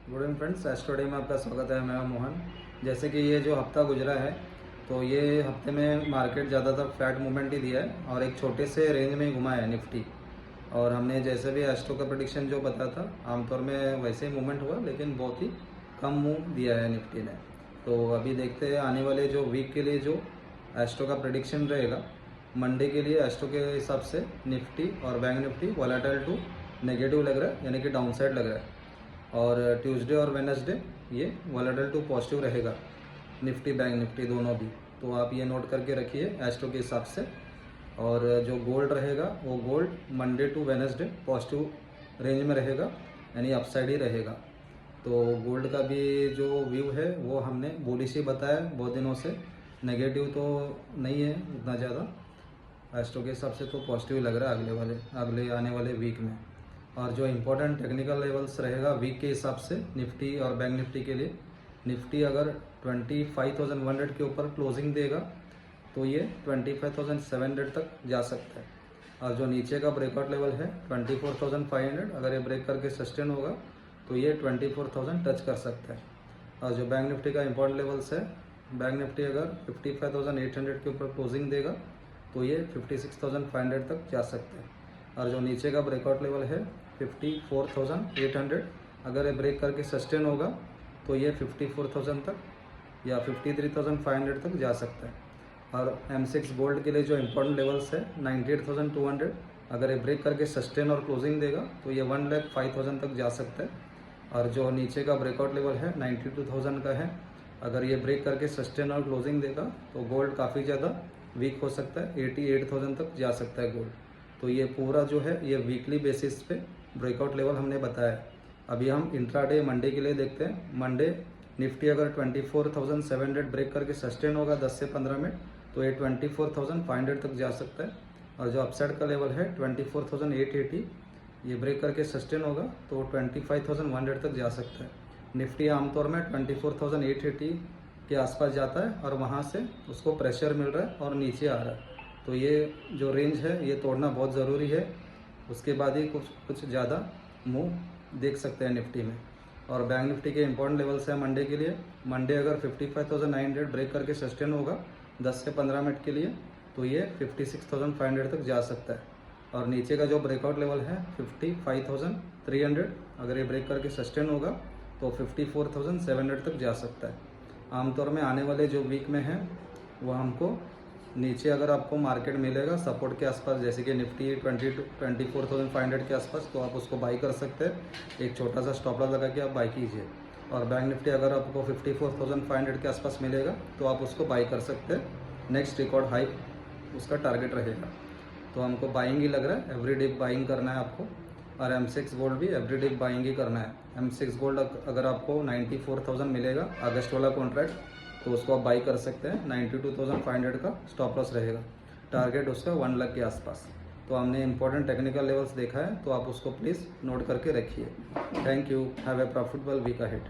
Good evening friends, एस्ट्रोडे में आपका स्वागत है। मैं हूं मोहन। जैसे कि ये जो हफ्ता गुजरा है, तो ये हफ्ते में मार्केट ज़्यादातर फ्लैट मूवमेंट ही दिया है और एक छोटे से रेंज में ही घुमा है निफ्टी। और हमने जैसे भी एस्ट्रो का प्रेडिक्शन जो बताया था, आमतौर में वैसे ही मूवमेंट हुआ, लेकिन बहुत ही कम मूव दिया है निफ्टी ने। तो अभी देखते हैं आने वाले जो वीक के लिए जो एस्ट्रो का प्रेडिक्शन रहेगा। मंडे के लिए एस्ट्रो के हिसाब से निफ्टी और bank Nifty volatile to negative लग रहा है, यानी कि डाउन साइड लग रहा है। और ट्यूसडे और वेडनेसडे ये वॉलेटाइल टू पॉजिटिव रहेगा, निफ्टी बैंक निफ्टी दोनों भी। तो आप ये नोट करके रखिए एस्ट्रो के हिसाब से। और जो गोल्ड रहेगा वो gold Monday to Wednesday positive range में रहेगा, यानी अपसाइड ही रहेगा। तो गोल्ड का भी जो व्यू है वो हमने बुलिश ही बताया बहुत दिनों से, नेगेटिव तो नहीं है उतना ज़्यादा। एस्ट्रो के हिसाब से तो पॉजिटिव लग रहा है अगले आने वाले वीक में। और जो इम्पोर्टेंट टेक्निकल लेवल्स रहेगा वीक के हिसाब से निफ्टी और बैंक निफ्टी के लिए, निफ्टी अगर 25,100 के ऊपर क्लोजिंग देगा तो ये 25,700 तक जा सकता है। और जो नीचे का ब्रेकआउट लेवल है 24,500, अगर ये ब्रेक करके सस्टेन होगा तो ये 24,000 टच कर सकता है। और जो बैंक निफ्टी का इम्पोर्टेंट लेवल्स है, बैंक निफ्टी अगर 55,800 के ऊपर क्लोजिंग देगा तो ये 56,500 तक जा सकता है। और जो नीचे का ब्रेकआउट लेवल है 54,800, अगर ये ब्रेक करके सस्टेन होगा तो ये 54,000 तक या 53,500 तक जा सकता है। और M6 गोल्ड के लिए जो इम्पोर्टेंट लेवल्स है 98,200, अगर ये ब्रेक करके सस्टेन और क्लोजिंग देगा तो ये 1,05,000 तक जा सकता है। और जो नीचे का ब्रेकआउट लेवल है 92,000 का है, अगर ये ब्रेक करके सस्टेन और क्लोजिंग देगा तो गोल्ड काफ़ी ज़्यादा वीक हो सकता है, 88,000 तक जा सकता है गोल्ड। तो ये पूरा जो है ये वीकली बेसिस पे ब्रेकआउट लेवल हमने बताया। अभी हम इंट्राडे मंडे के लिए देखते हैं। मंडे निफ्टी अगर 24,700 ब्रेक करके सस्टेन होगा 10 से 15 मिनट तो ये 24,500 तक जा सकता है। और जो अपसाइड का लेवल है 24,880, ये ब्रेक करके सस्टेन होगा तो 25,100 तक जा सकता है। निफ्टी आमतौर में 24,880 के आसपास जाता है और वहाँ से उसको प्रेशर मिल रहा है और नीचे आ रहा है। तो ये जो रेंज है ये तोड़ना बहुत ज़रूरी है, उसके बाद ही कुछ ज़्यादा मूव देख सकते हैं निफ्टी में। और बैंक निफ्टी के इंपॉर्टेंट लेवल्स है मंडे के लिए। मंडे अगर 55,900 ब्रेक करके सस्टेन होगा 10 से 15 मिनट के लिए तो ये 56,500 तक जा सकता है। और नीचे का जो ब्रेकआउट लेवल है 55,300, अगर ये ब्रेक करके सस्टेन होगा तो 54,700 तक जा सकता है। आमतौर में आने वाले जो वीक में है वो हमको नीचे अगर आपको मार्केट मिलेगा सपोर्ट के आसपास, जैसे कि निफ्टी 24,500 के आसपास, तो आप उसको बाई कर सकते हैं। एक छोटा सा स्टॉप लॉस लगा के आप बाई कीजिए। और बैंक निफ्टी अगर आपको 54,500 के आसपास मिलेगा तो आप उसको बाई कर सकते हैं। नेक्स्ट रिकॉर्ड हाई उसका टारगेट रहेगा। तो हमको बाइंग ही लग रहा है, एवरी डे बाइंग करना है आपको। और M6 गोल्ड भी एवरी डे बाइंग ही करना है। M6 गोल्ड अगर आपको 94,000 मिलेगा अगस्त वाला कॉन्ट्रैक्ट, तो उसको आप बाई कर सकते हैं। 92,500 का स्टॉप लॉस रहेगा, टारगेट उसका 1 लाख के आसपास। तो हमने इंपॉर्टेंट टेक्निकल लेवल्स देखा है, तो आप उसको प्लीज़ नोट करके रखिए। Thank you, have a profitable week ahead.